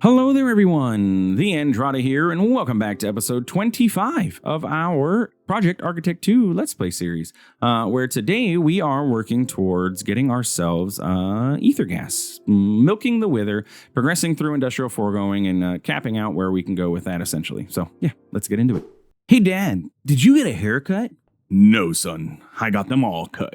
Hello there, everyone. The Andrada here, and welcome back to episode 25 of our Project Architect 2 Let's Play series, where today we are working towards getting ourselves ether gas, milking the wither, progressing through Industrial Foregoing, and capping out where we can go with that, essentially. So, yeah, let's get into it. Hey, Dad, did you get a haircut? No, son. I got them all cut.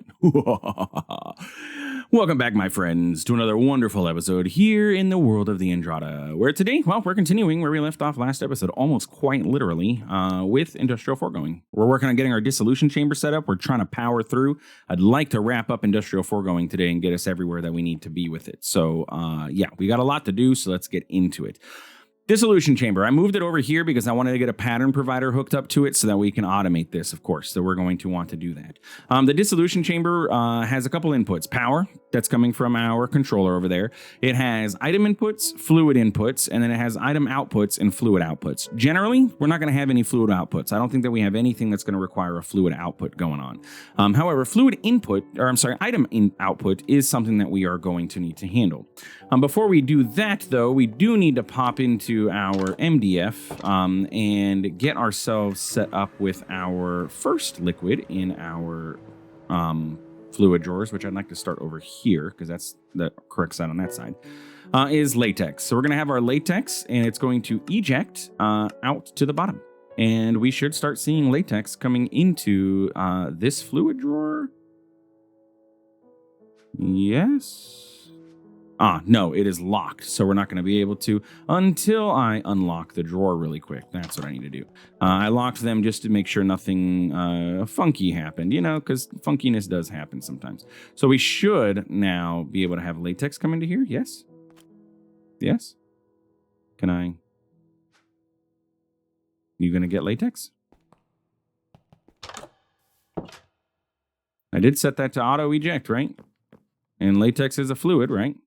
Welcome back, my friends, to another wonderful episode here in the world of the Andrada, where today, well, we're continuing where we left off last episode, almost quite literally, with Industrial Foregoing. We're working on getting our dissolution chamber set up. We're trying to power through. I'd like to wrap up Industrial Foregoing today and get us everywhere that we need to be with it. So, yeah, we got a lot to do, so let's get into it. Dissolution chamber. I moved it over here because I wanted to get a pattern provider hooked up to it so that we can automate this, of course. So we're going to want to do that. The dissolution chamber has a couple inputs. Power, that's coming from our controller over there. It has item inputs, fluid inputs, and then it has item outputs and fluid outputs. Generally, we're not going to have any fluid outputs. I don't think that we have anything that's going to require a fluid output going on. However, item output is something that we are going to need to handle. Before we do that, though, we do need to pop into our MDF and get ourselves set up with our first liquid in our fluid drawers, which I'd like to start over here because that's the correct side on that side, is latex. So we're going to have our latex and it's going to eject out to the bottom. And we should start seeing latex coming into this fluid drawer. Yes. No, it is locked, so we're not going to be able to until I unlock the drawer really quick. That's what I need to do. I locked them just to make sure nothing funky happened, because funkiness does happen sometimes. So we should now be able to have latex come into here. Yes? Yes? Can I? You going to get latex? I did set that to auto eject, right? And latex is a fluid, right?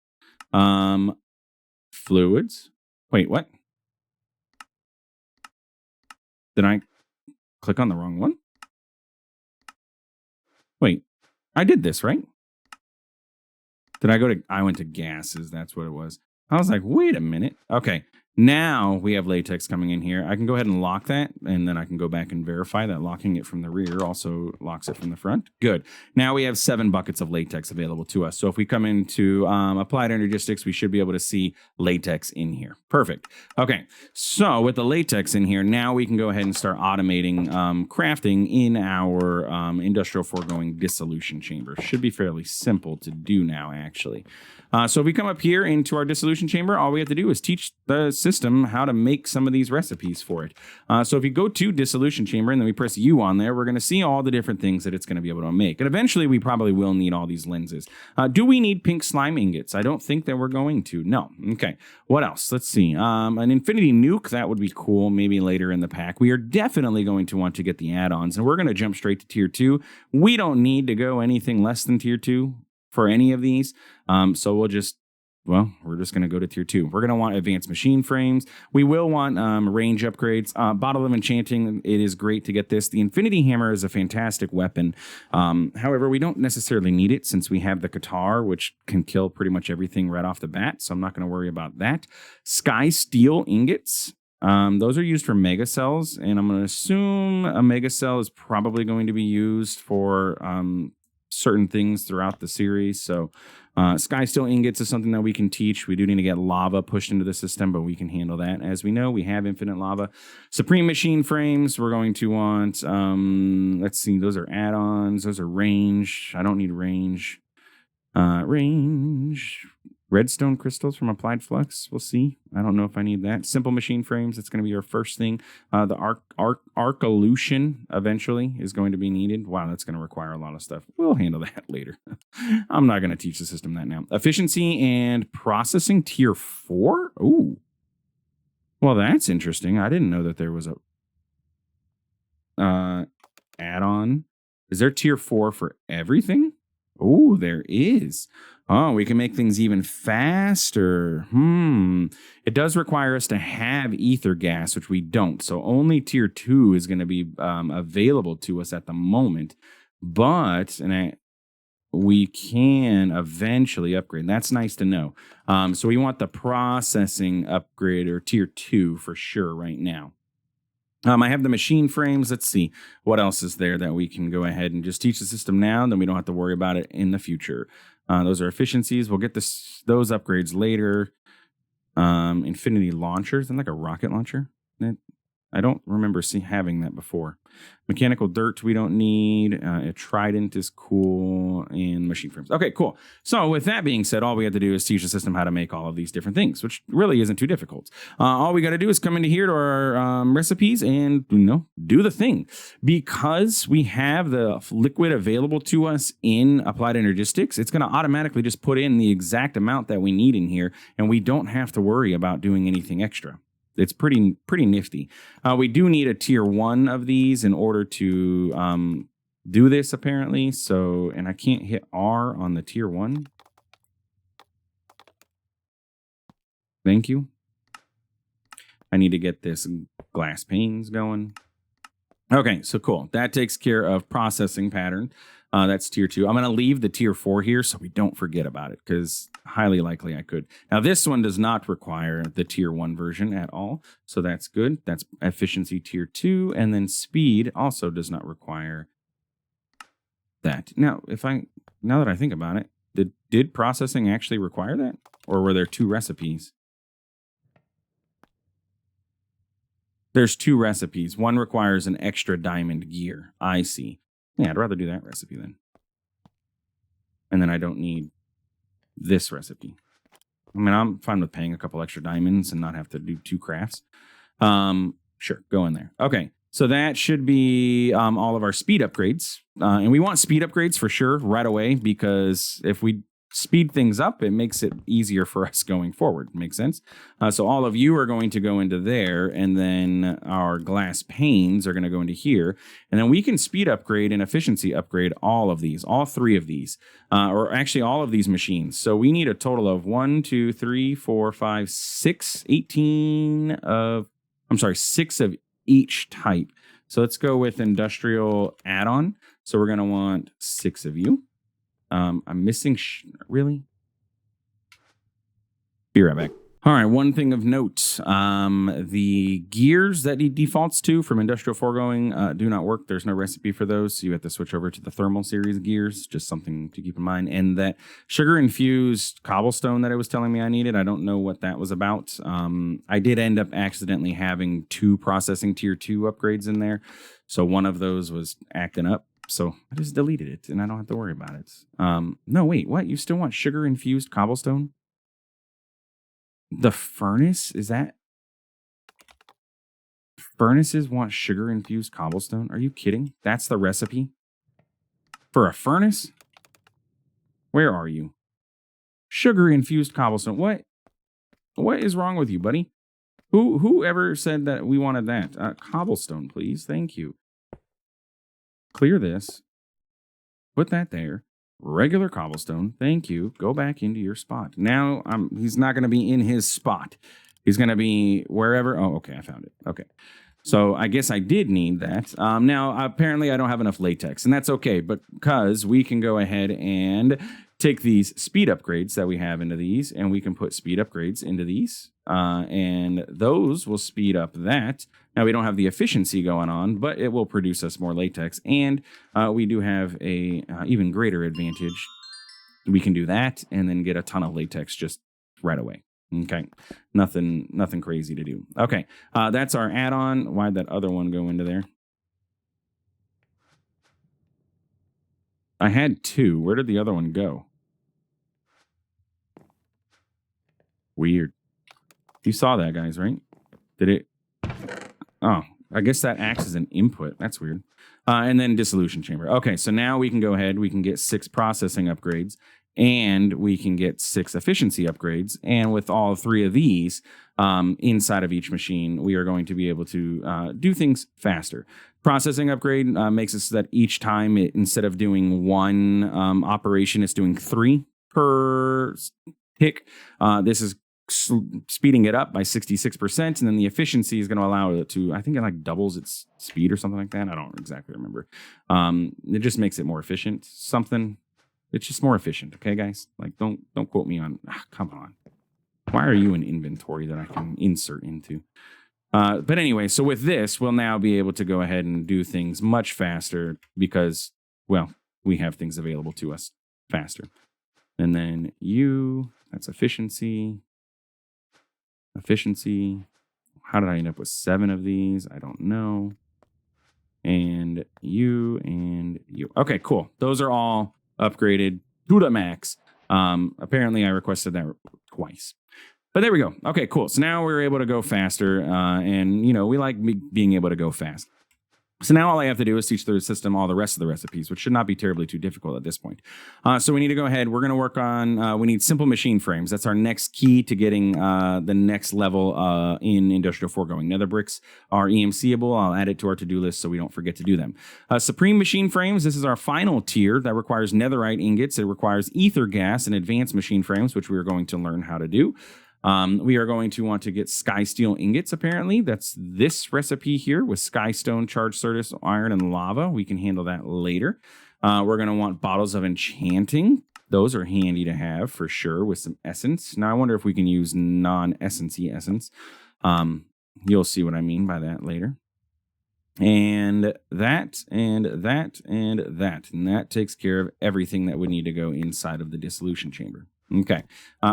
Fluids. Wait, what? Did I click on the wrong one? Wait, I did this, right? I went to gases. That's what it was. I was like, wait a minute. Okay. Now we have latex coming in here. I can go ahead and lock that, and then I can go back and verify that locking it from the rear also locks it from the front. Good. Now we have 7 buckets of latex available to us. So if we come into applied energistics, we should be able to see latex in here. Perfect. Okay. So with the latex in here, now we can go ahead and start automating crafting in our Industrial Foregoing dissolution chamber. Should be fairly simple to do now, actually. So if we come up here into our dissolution chamber, all we have to do is teach the system how to make some of these recipes for it. So if you go to dissolution chamber and then we press U on there, we're going to see all the different things that it's going to be able to make. And eventually we probably will need all these lenses. Do we need pink slime ingots? I don't think that we're going to. No. Okay. What else? Let's see. An infinity nuke, that would be cool. Maybe later in the pack. We are definitely going to want to get the add-ons, and we're going to jump straight to tier 2. We don't need to go anything less than tier 2 for any of these. So we're just going to go to tier 2. We're going to want advanced machine frames. We will want range upgrades. Bottle of Enchanting, it is great to get this. The Infinity Hammer is a fantastic weapon. However, we don't necessarily need it since we have the Qatar, which can kill pretty much everything right off the bat. So I'm not going to worry about that. Sky Steel Ingots. Those are used for mega cells, and I'm going to assume a mega cell is probably going to be used for certain things throughout the series. So Sky Steel Ingots is something that we can teach. We do need to get lava pushed into the system, but we can handle that. As we know, we have infinite lava. Supreme Machine Frames, we're going to want, let's see, those are add-ons. Those are range. I don't need range. Range. Redstone crystals from Applied Flux. We'll see. I don't know if I need that. Simple machine frames. That's going to be our first thing. The Arcolution eventually is going to be needed. Wow, that's going to require a lot of stuff. We'll handle that later. I'm not going to teach the system that now. Efficiency and processing tier 4. Ooh. Well, that's interesting. I didn't know that there was a add-on. Is there tier 4 for everything? Oh, there is. Oh, we can make things even faster. It does require us to have ether gas, which we don't. So only tier 2 is going to be available to us at the moment. But, we can eventually upgrade. That's nice to know. So we want the processing upgrade or tier 2 for sure right now. I have the machine frames. Let's see what else is there that we can go ahead and just teach the system now. Then we don't have to worry about it in the future. Those are efficiencies. We'll get those upgrades later. Infinity launchers and like a rocket launcher. I don't remember having that before. Mechanical dirt we don't need. A trident is cool. And machine frames. Okay, cool. So with that being said, all we have to do is teach the system how to make all of these different things, which really isn't too difficult. All we got to do is come into here to our recipes and, do the thing. Because we have the liquid available to us in Applied Energistics, it's going to automatically just put in the exact amount that we need in here, and we don't have to worry about doing anything extra. It's pretty nifty. We do need a tier 1 of these in order to do this, apparently. So, and I can't hit R on the tier 1. Thank you. I need to get this glass panes going. Okay, so cool. That takes care of processing pattern. That's tier 2. I'm going to leave the tier 4 here so we don't forget about it, because highly likely I could. Now, this one does not require the tier 1 version at all, so that's good. That's efficiency tier 2, and then speed also does not require that. Now, now that I think about it, did processing actually require that, or were there 2 recipes? There's 2 recipes. One requires an extra diamond gear. I see. Yeah, I'd rather do that recipe then. And then I don't need this recipe. I mean, I'm fine with paying a couple extra diamonds and not have to do 2 crafts. Sure, go in there. Okay, so that should be all of our speed upgrades. And we want speed upgrades for sure right away, because if we speed things up, it makes it easier for us going forward. Makes sense? So all of you are going to go into there, and then our glass panes are going to go into here. And then we can speed upgrade and efficiency upgrade all of these, all 3 of these, or actually all of these machines. So we need a total of 1, 2, 3, 4, 5, 6, 6 of each type. So let's go with industrial add-on. So we're going to want 6 of you. I'm missing, really? Be right back. All right, one thing of note, the gears that he defaults to from Industrial Foregoing do not work. There's no recipe for those, so you have to switch over to the thermal series gears, just something to keep in mind. And that sugar-infused cobblestone that it was telling me I needed, I don't know what that was about. I did end up accidentally having 2 processing tier 2 upgrades in there, so one of those was acting up. So I just deleted it, and I don't have to worry about it. No, wait, what? You still want sugar-infused cobblestone? The furnace? Is that? Furnaces want sugar-infused cobblestone? Are you kidding? That's the recipe? For a furnace? Where are you? Sugar-infused cobblestone. What? What is wrong with you, buddy? Who ever said that we wanted that? Cobblestone, please. Thank you. Clear this. Put that there. Regular cobblestone. Thank you. Go back into your spot. Now he's not going to be in his spot. He's going to be wherever. Oh, okay. I found it. Okay. So I guess I did need that. Now, apparently I don't have enough latex, and that's okay, but because we can go ahead and take these speed upgrades that we have into these, and we can put speed upgrades into these, and those will speed up that. Now, we don't have the efficiency going on, but it will produce us more latex, and we do have a even greater advantage. We can do that and then get a ton of latex just right away. Okay, nothing crazy to do. Okay, that's our add-on. Why'd that other one go into there? I had 2. Where did the other one go? Weird. You saw that, guys, right? Did it? Oh, I guess that acts as an input. That's weird. And then dissolution chamber. Okay, so now we can go ahead. We can get 6 processing upgrades, and we can get 6 efficiency upgrades. And with all 3 of these inside of each machine, we are going to be able to do things faster. Processing upgrade makes it so that each time, instead of doing 1 operation, it's doing 3 per tick. This is speeding it up by 66%, and then the efficiency is going to allow it to, I think it like doubles its speed or something like that. I don't exactly remember. It just makes it more efficient. Something. It's just more efficient. Okay, guys? Like, don't quote me on, come on. Why are you in inventory that I can insert into? But anyway, so with this, we'll now be able to go ahead and do things much faster because, well, we have things available to us faster. And then that's efficiency. Efficiency. How did I end up with 7 of these? I don't know. And you. Okay, cool. Those are all upgraded to the max. Apparently, I requested that twice. But there we go. Okay, cool. So now we're able to go faster. And, we like being able to go fast. So now all I have to do is teach the system all the rest of the recipes, which should not be terribly too difficult at this point. So we need to go ahead. We're going to work on, we need simple machine frames. That's our next key to getting the next level in Industrial Foregoing. Nether bricks are EMCable. I'll add it to our to-do list so we don't forget to do them. Supreme machine frames. This is our final tier that requires netherite ingots. It requires ether gas and advanced machine frames, which we are going to learn how to do. We are going to want to get sky steel ingots, apparently. That's this recipe here with sky stone, charged certus, iron, and lava. We can handle that later. We're going to want bottles of enchanting. Those are handy to have for sure with some essence. Now, I wonder if we can use non-essence-y essence. You'll see what I mean by that later. And that, and that, and that. And that takes care of everything that would need to go inside of the dissolution chamber. Okay,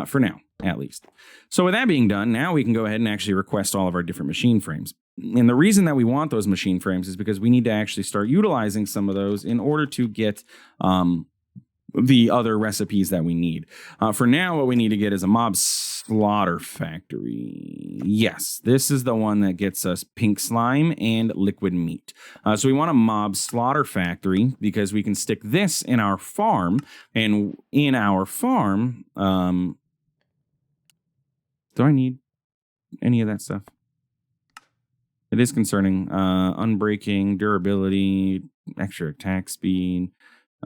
for now, at least. So with that being done, now we can go ahead and actually request all of our different machine frames. And the reason that we want those machine frames is because we need to actually start utilizing some of those in order to get the other recipes that we need. For now, what we need to get is a mob slaughter factory. Yes, this is the one that gets us pink slime and liquid meat. So we want a mob slaughter factory because we can stick this in our farm. And in our farm, do I need any of that stuff? It is concerning. Unbreaking, durability, extra attack speed.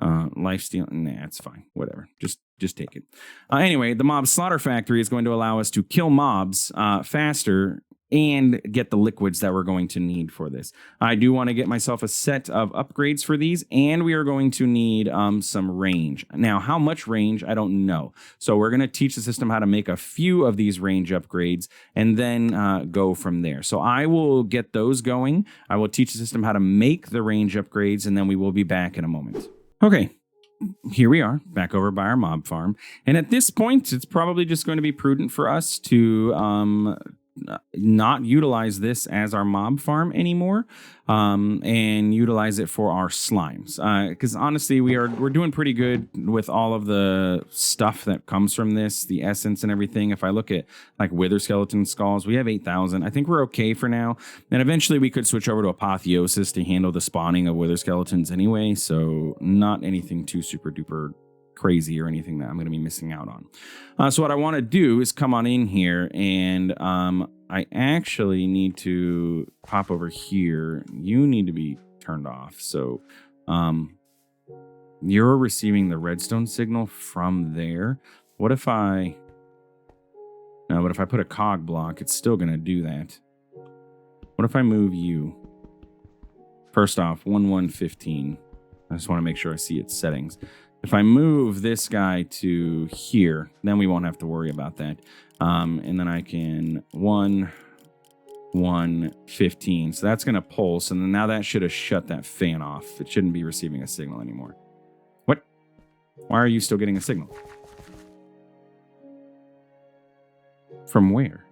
Lifesteal, nah, it's fine. Whatever. Just take it. Anyway, the mob slaughter factory is going to allow us to kill mobs faster and get the liquids that we're going to need for this. I do want to get myself a set of upgrades for these, and we are going to need some range. Now, how much range, I don't know. So we're going to teach the system how to make a few of these range upgrades and then go from there. So I will get those going. I will teach the system how to make the range upgrades, and then we will be back in a moment. Okay, here we are, back over by our mob farm. And at this point, it's probably just going to be prudent for us to not utilize this as our mob farm anymore and utilize it for our slimes. Because honestly, we're doing pretty good with all of the stuff that comes from this, the essence and everything. If I look at like wither skeleton skulls, we have 8,000. I think we're okay for now. And eventually we could switch over to apotheosis to handle the spawning of wither skeletons anyway. So not anything too super duper crazy or anything that I'm going to be missing out on. So what I want to do is come on in here and I actually need to pop over here. You need to be turned off. So you're receiving the redstone signal from there. What if I put a cog block, it's still going to do that. What if I move you? First off, 1115. I just want to make sure I see its settings. If I move this guy to here, then we won't have to worry about that. And then I can 115. So that's going to pulse. And then now that should have shut that fan off. It shouldn't be receiving a signal anymore. What? Why are you still getting a signal? From where?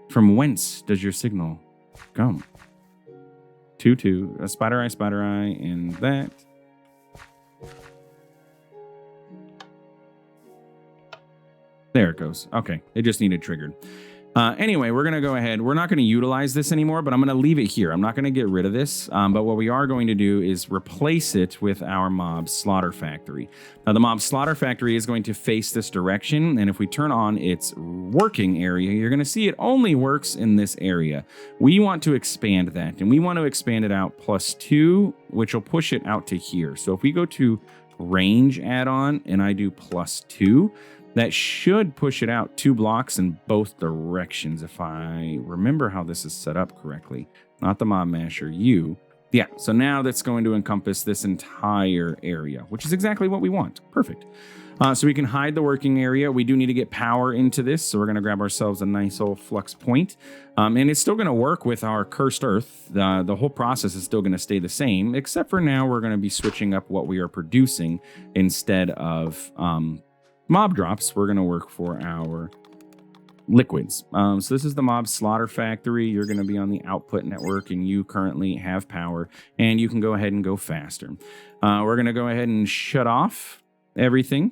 From whence does your signal come? 2, a spider eye, and that. There it goes. Okay, it just needed triggered. Anyway, we're going to go ahead. We're not going to utilize this anymore, but I'm going to leave it here. I'm not going to get rid of this, but what we are going to do is replace it with our mob slaughter factory. Now, the mob slaughter factory is going to face this direction, and if we turn on its working area, you're going to see it only works in this area. We want to expand that, and we want to expand it out +2, which will push it out to here. So if we go to range add-on, and I do +2, that should push it out 2 blocks in both directions, if I remember how this is set up correctly. Not the mob masher, you. Yeah, so now that's going to encompass this entire area, which is exactly what we want. Perfect. So we can hide the working area. We do need to get power into this, so we're going to grab ourselves a nice old flux point. And it's still going to work with our cursed earth. The whole process is still going to stay the same, except for now we're going to be switching up what we are producing instead of mob drops. We're going to work for our liquids. So this is the mob slaughter factory. You're going to be on the output network and you currently have power and you can go ahead and go faster. We're going to go ahead and shut off everything.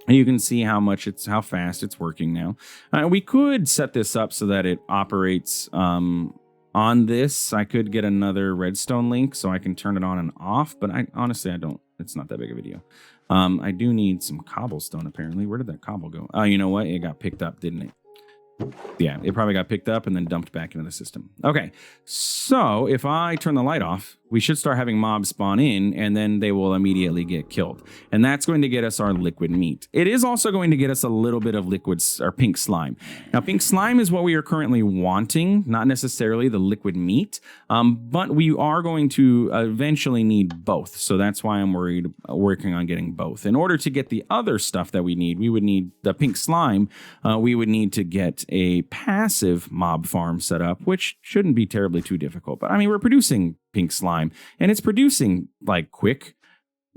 You can see how fast it's working now. We could set this up so that it operates on this. I could get another redstone link so I can turn it on and off, but honestly, I don't. It's not that big of a deal. I do need some cobblestone, apparently. Where did that cobble go? Oh, you know what? It got picked up, didn't it? Yeah, it probably got picked up and then dumped back into the system. Okay, so if I turn the light off, we should start having mobs spawn in, and then they will immediately get killed. And that's going to get us our liquid meat. It is also going to get us a little bit of liquids or pink slime. Now, pink slime is what we are currently wanting, not necessarily the liquid meat, but we are going to eventually need both. So that's why I'm working on getting both. In order to get the other stuff that we would need the pink slime. We would need to get a passive mob farm set up, which shouldn't be terribly too difficult. But I mean, we're producing pink slime and it's producing like quick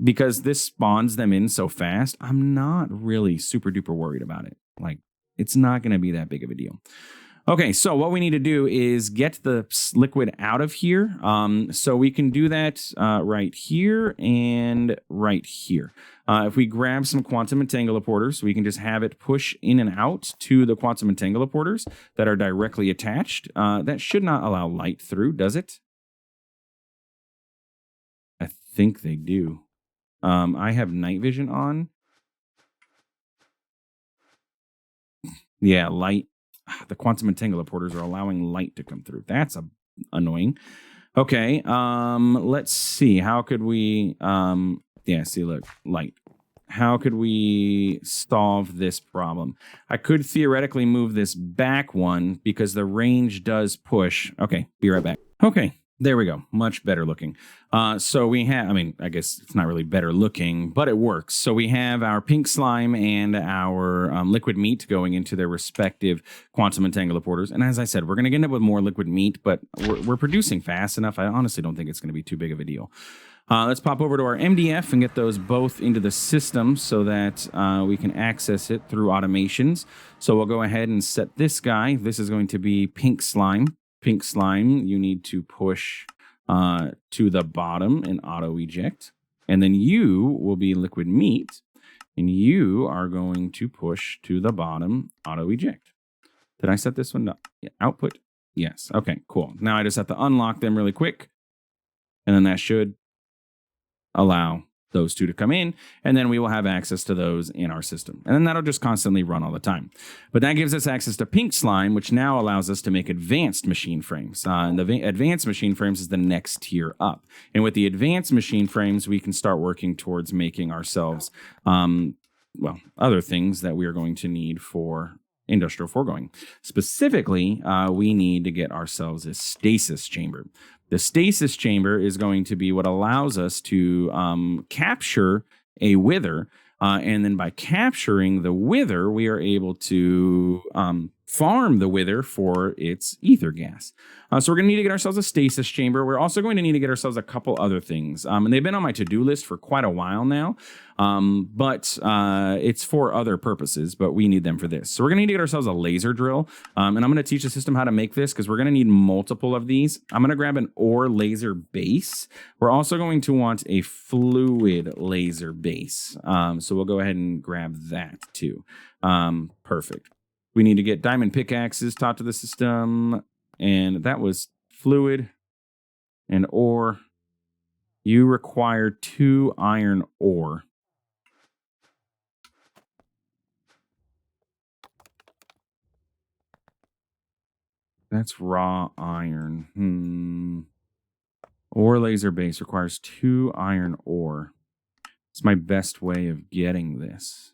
because this spawns them in so fast. I'm not really super duper worried about it. Like, it's not going to be that big of a deal. Okay, so what we need to do is get the liquid out of here. So we can do that right here and right here. If we grab some quantum entangleporters, we can just have it push in and out to the quantum entangleporters that are directly attached. That should not allow light through, does it? I think they do. I have night vision on. Yeah, light. The quantum entangleporters are allowing light to come through. That's annoying. Okay, let's see. How could we... yeah, see, look, light. How could we solve this problem? I could theoretically move this back one because the range does push. Okay, be right back. Okay, there we go. Much better looking. So we have, I mean, I guess it's not really better looking, but it works. So we have our pink slime and our liquid meat going into their respective quantum entangleporters. And as I said, we're going to end up with more liquid meat, but we're producing fast enough. I honestly don't think it's going to be too big of a deal. Let's pop over to our MDF and get those both into the system so that we can access it through automations. So we'll go ahead and set this guy. This is going to be pink slime. Pink slime, you need to push to the bottom and auto eject. And then you will be liquid meat. And you are going to push to the bottom, auto eject. Did I set this one up? Yeah, output? Yes. Okay, cool. Now I just have to unlock them really quick. And then that should allow those two to come in, and then we will have access to those in our system. And then that'll just constantly run all the time. But that gives us access to pink slime, which now allows us to make advanced machine frames. And the advanced machine frames is the next tier up. And with the advanced machine frames, we can start working towards making ourselves, well, other things that we are going to need for industrial foregoing. Specifically, we need to get ourselves a stasis chamber. The stasis chamber is going to be what allows us to capture a wither. And then by capturing the wither, we are able to farm the wither for its ether gas. So we're going to need to get ourselves a stasis chamber. We're also going to need to get ourselves a couple other things. And they've been on my to-do list for quite a while now. But it's for other purposes, but we need them for this. So we're going to need to get ourselves a laser drill. And I'm going to teach the system how to make this because we're going to need multiple of these. I'm going to grab an ore laser base. We're also going to want a fluid laser base. So we'll go ahead and grab that too. Perfect. We need to get diamond pickaxes taught to the system. And that was fluid and ore. You require 2 iron ore. That's raw iron. Ore laser base requires 2 iron ore. It's my best way of getting this.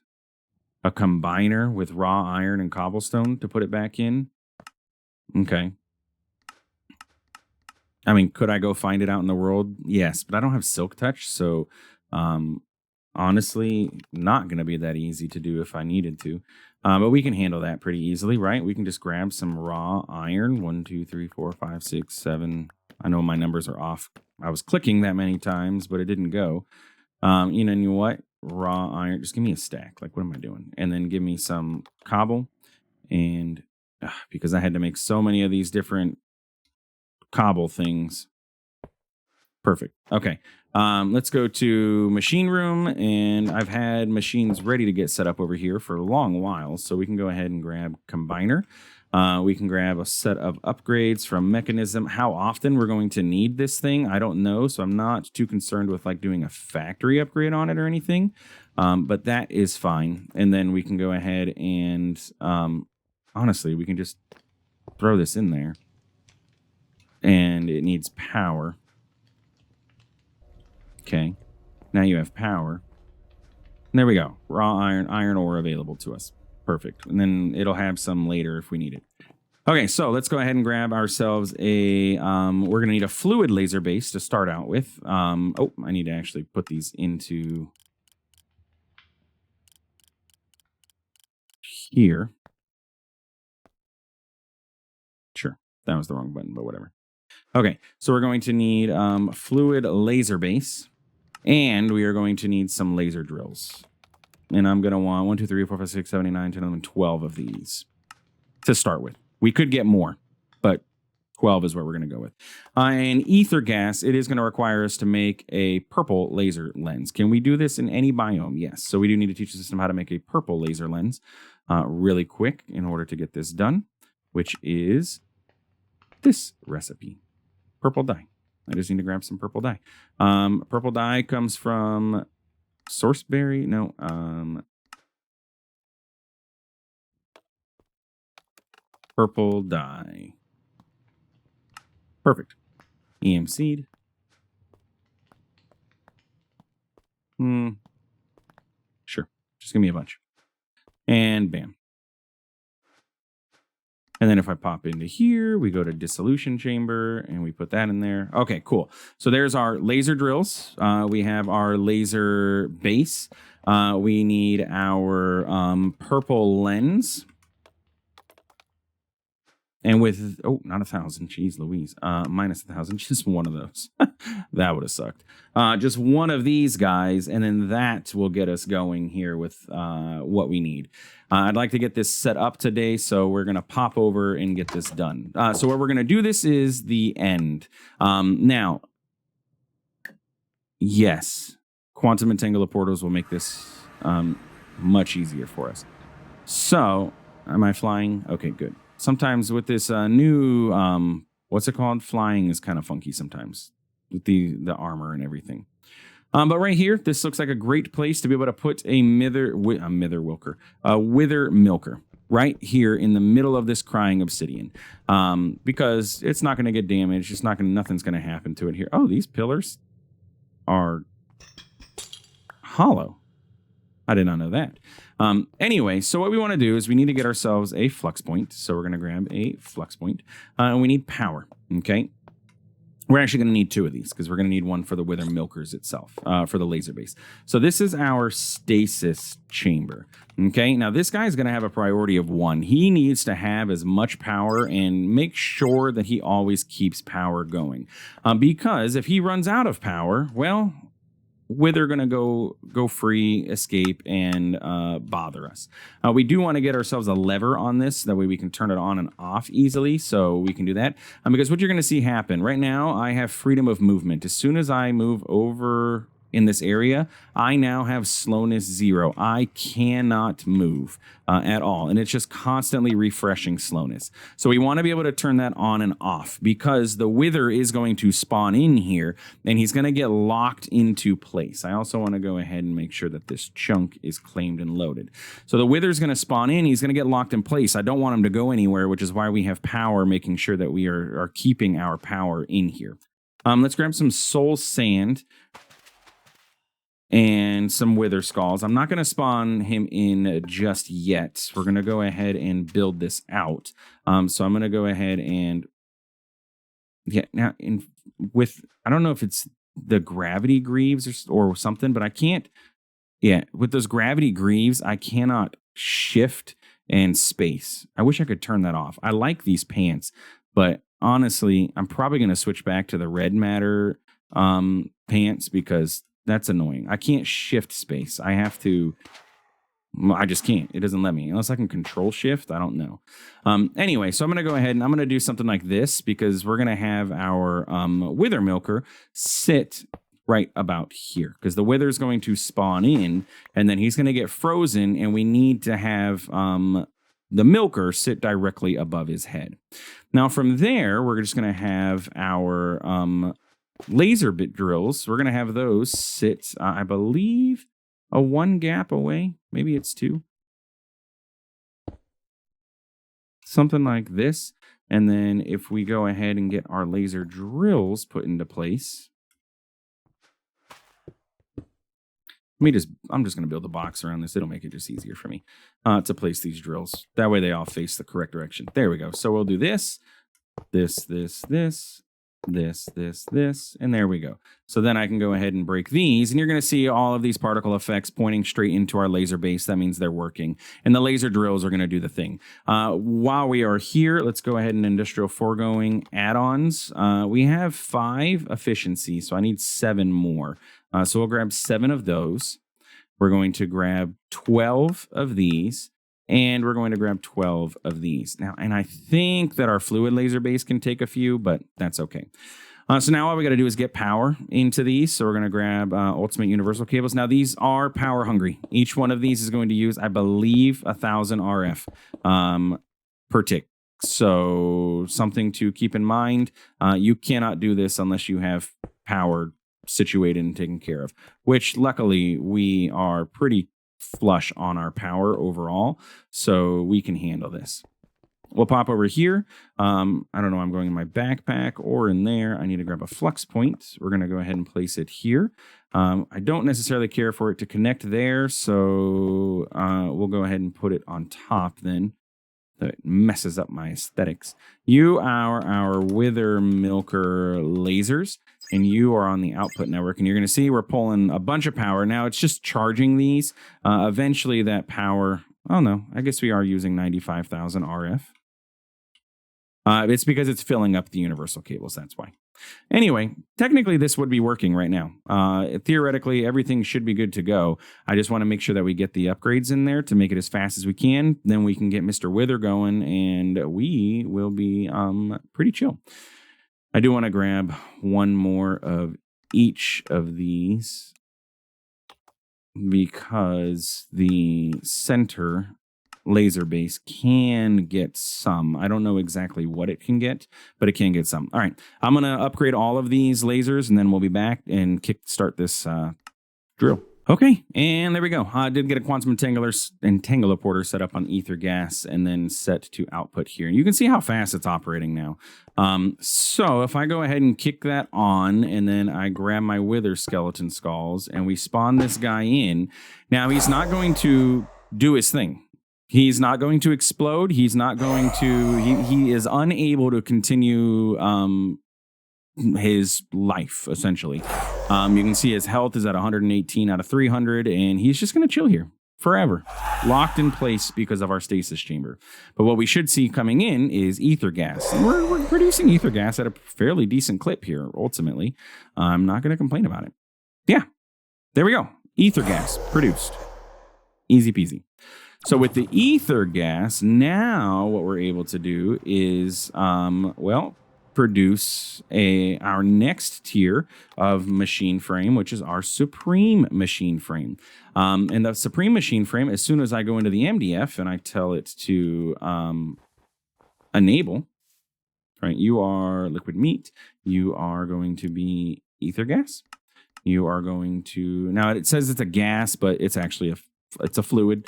A combiner with raw iron and cobblestone to put it back in. Okay. I mean, could I go find it out in the world? Yes, but I don't have silk touch, so honestly, not going to be that easy to do if I needed to. But we can handle that pretty easily, right? We can just grab some raw iron. 1, 2, 3, 4, 5, 6, 7. I know my numbers are off. I was clicking that many times, but it didn't go. You know what? Raw iron. Just give me a stack. Like, what am I doing? And then give me some cobble. And because I had to make so many of these different cobble things. Perfect. Okay. Let's go to machine room, and I've had machines ready to get set up over here for a long while. So we can go ahead and grab combiner. We can grab a set of upgrades from Mekanism. How often we're going to need this thing, I don't know. So I'm not too concerned with like doing a factory upgrade on it or anything. But that is fine. And then we can go ahead and honestly, we can just throw this in there. And it needs power. Okay. Now you have power. And there we go. Raw iron ore available to us. Perfect. And then it'll have some later if we need it. Okay, so let's go ahead and grab ourselves a, we're going to need a fluid laser base to start out with. Oh, I need to actually put these into here. Sure, that was the wrong button, but whatever. Okay, so we're going to need fluid laser base, and we are going to need some laser drills. And I'm going to want 1, 2, 3, 4, 5, 6, 7, 8, 9, 10, 11, 12 of these to start with. We could get more, but 12 is what we're going to go with. And ether gas, it is going to require us to make a purple laser lens. Can we do this in any biome? Yes. So we do need to teach the system how to make a purple laser lens really quick in order to get this done, which is this recipe. Purple dye. I just need to grab some purple dye. Purple dye comes from Sourceberry. No. Purple dye. Perfect. EM seed. Sure. Just give me a bunch. And bam. And then if I pop into here, we go to dissolution chamber and we put that in there. Okay, cool. So there's our laser drills. We have our laser base. We need our purple lens. And with, oh, not 1,000. Jeez Louise. Minus 1,000. Just one of those. That would have sucked. Just one of these guys. And then that will get us going here with what we need. I'd like to get this set up today. So we're going to pop over and get this done. So what we're going to do this is the end. Now, yes, quantum entangler portals will make this much easier for us. So, am I flying? Okay, good. Sometimes with this new, what's it called? Flying is kind of funky sometimes with the armor and everything. But right here, this looks like a great place to be able to put a wither milker right here in the middle of this crying obsidian, because it's not going to get damaged. It's not going. Nothing's going to happen to it here. Oh, these pillars are hollow. I did not know that. Anyway, so what we want to do is we need to get ourselves a flux point. So we're going to grab a flux point. And we need power. Okay. We're actually going to need 2 of these because we're going to need one for the wither milkers itself, for the laser base. So this is our stasis chamber. Okay. Now this guy is going to have a priority of 1. He needs to have as much power and make sure that he always keeps power going. Because if he runs out of power, well, wither going to go free, escape, and bother us. We do want to get ourselves a lever on this. That way we can turn it on and off easily. So we can do that. Because what you're going to see happen right now, I have freedom of movement. As soon as I move over in this area, I now have slowness 0. I cannot move at all. And it's just constantly refreshing slowness. So we want to be able to turn that on and off because the wither is going to spawn in here and he's going to get locked into place. I also want to go ahead and make sure that this chunk is claimed and loaded. So the wither is going to spawn in. He's going to get locked in place. I don't want him to go anywhere, which is why we have power, making sure that we are keeping our power in here. Let's grab some soul sand and some wither skulls. I'm not going to spawn him in just yet. We're going to go ahead and build this out. So I'm going to go ahead and Yeah. Now, I don't know if it's the gravity greaves or something, but I can't. Yeah, with those gravity greaves, I cannot shift and space. I wish I could turn that off. I like these pants, but honestly, I'm probably going to switch back to the red matter pants because that's annoying. I can't shift space. I just can't. It doesn't let me unless I can control shift. I don't know. Anyway, so I'm going to go ahead and I'm going to do something like this because we're going to have our wither milker sit right about here because the wither is going to spawn in and then he's going to get frozen and we need to have the milker sit directly above his head. Now from there, we're just going to have our laser bit drills. We're going to have those sit, I believe, a 1 gap away. Maybe it's 2. Something like this. And then if we go ahead and get our laser drills put into place, I'm just going to build a box around this. It'll make it just easier for me to place these drills. That way they all face the correct direction. There we go. So we'll do this, and there we go. So then I can go ahead and break these, and you're going to see all of these particle effects pointing straight into our laser base. That means they're working, and the laser drills are going to do the thing. While we are here, let's go ahead and Industrial Foregoing add-ons. We have 5 efficiency, so I need 7 more. So we'll grab 7 of those. We're going to grab 12 of these. And we're going to grab 12 of these. Now, and I think that our fluid laser base can take a few, but that's okay. So now all we got to do is get power into these. So we're going to grab ultimate universal cables. Now, these are power hungry. Each one of these is going to use, I believe, 1,000 RF per tick. So something to keep in mind. You cannot do this unless you have power situated and taken care of, which luckily we are pretty flush on our power overall, so we can handle this. We'll pop over here. I don't know, I'm going in my backpack or in there. I need to grab a flux point. We're going to go ahead and place it here. I don't necessarily care for it to connect there, so we'll go ahead and put it on top then. That messes up my aesthetics. You are our wither milker lasers, and you are on the output network, and you're going to see we're pulling a bunch of power. Now it's just charging these. Eventually that power, oh no, I guess we are using 95,000 RF. It's because it's filling up the universal cables, that's why. Anyway, technically this would be working right now. Theoretically, everything should be good to go. I just want to make sure that we get the upgrades in there to make it as fast as we can. Then we can get Mr. Wither going, and we will be pretty chill. I do want to grab one more of each of these because the center laser base can get some. I don't know exactly what it can get, but it can get some. All right, I'm going to upgrade all of these lasers, and then we'll be back and kickstart this drill. Okay, and there we go. I did get a quantum entangler porter set up on ether gas and then set to output here. You can see how fast it's operating now. So if I go ahead and kick that on, and then I grab my wither skeleton skulls, and we spawn this guy in, now he's not going to do his thing. He's not going to explode. He's not going to, he is unable to continue his life, essentially. You can see his health is at 118 out of 300, and he's just going to chill here forever, locked in place because of our stasis chamber. But what we should see coming in is ether gas. And we're producing ether gas at a fairly decent clip here, ultimately. I'm not going to complain about it. Yeah, there we go. Ether gas produced. Easy peasy. So with the ether gas, now what we're able to do is, produce our next tier of machine frame, which is our supreme machine frame. And the supreme machine frame, as soon as I go into the MDF and I tell it to enable, right? You are liquid meat. You are going to be ether gas. You are going to, now it says it's a gas, but it's actually it's a fluid.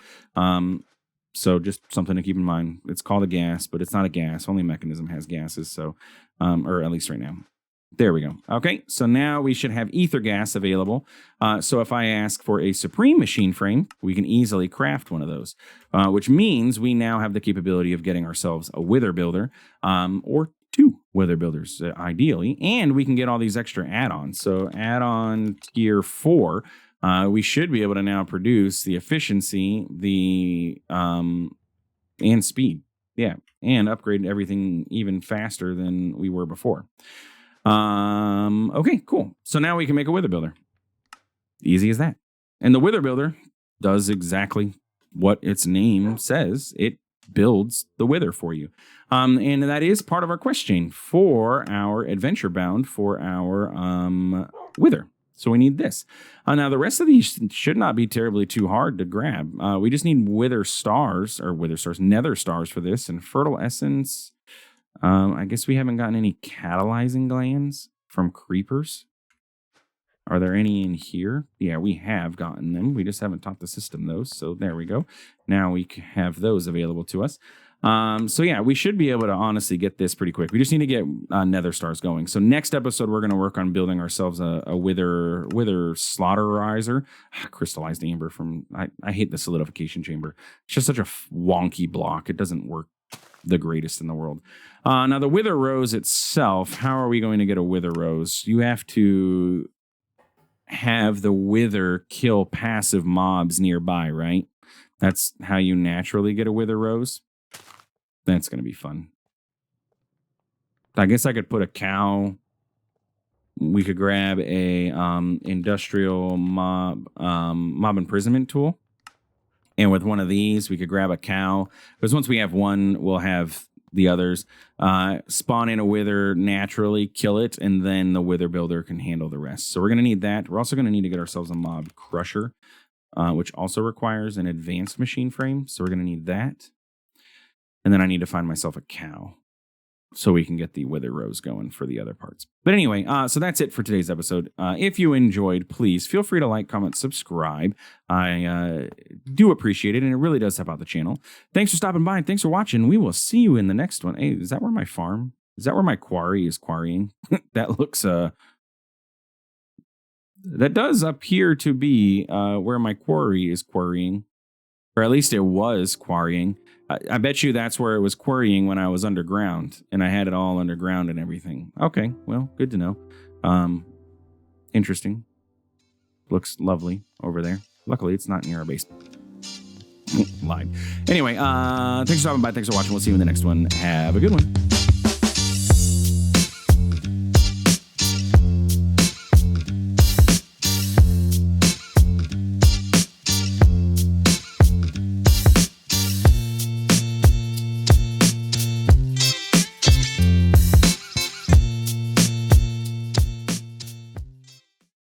So just something to keep in mind. It's called a gas, but it's not a gas. Only Mekanism has gases. So, or at least right now. There we go. Okay, so now we should have ether gas available. So if I ask for a supreme machine frame, we can easily craft one of those, which means we now have the capability of getting ourselves a wither builder, or two. wither builders, ideally. And we can get all these extra add-ons. So add-on tier 4, we should be able to now produce the efficiency, the and speed. Yeah, and upgrade everything even faster than we were before. Okay, cool. So now we can make a wither builder. Easy as that. And the wither builder does exactly what its name says. It builds the wither for you. And that is part of our quest chain for our adventure bound for our wither. So we need this. Now, the rest of these should not be terribly too hard to grab. We just need nether stars for this, and fertile essence. I guess we haven't gotten any catalyzing glands from creepers. Are there any in here? Yeah, we have gotten them. We just haven't taught the system those. So there we go. Now we have those available to us. So yeah, we should be able to honestly get this pretty quick. We just need to get nether stars going. So next episode, we're going to work on building ourselves a wither slaughterizer. Crystallized amber from, I hate the solidification chamber. It's just such a wonky block. It doesn't work the greatest in the world. Now the wither rose itself, how are we going to get a wither rose? You have to have the wither kill passive mobs nearby, right? That's how you naturally get a wither rose. That's going to be fun. I guess I could put a cow. We could grab a industrial mob imprisonment tool. And with one of these, we could grab a cow. Because once we have one, we'll have the others. Spawn in a wither naturally, kill it, and then the wither builder can handle the rest. So we're going to need that. We're also going to need to get ourselves a mob crusher, which also requires an advanced machine frame. So we're going to need that. And then I need to find myself a cow so we can get the wither rose going for the other parts. But anyway, so that's it for today's episode. If you enjoyed, please feel free to like, comment, subscribe. I do appreciate it, and it really does help out the channel. Thanks for stopping by, and thanks for watching. We will see you in the next one. Hey, is that where my farm? Is that where my quarry is quarrying? That looks... that does appear to be where my quarry is quarrying. Or at least it was quarrying. I bet you that's where it was quarrying when I was underground, and I had it all underground and everything. Okay, well, good to know. Interesting. Looks lovely over there. Luckily, it's not near our base. Lied. Anyway, thanks for stopping by. Thanks for watching. We'll see you in the next one. Have a good one.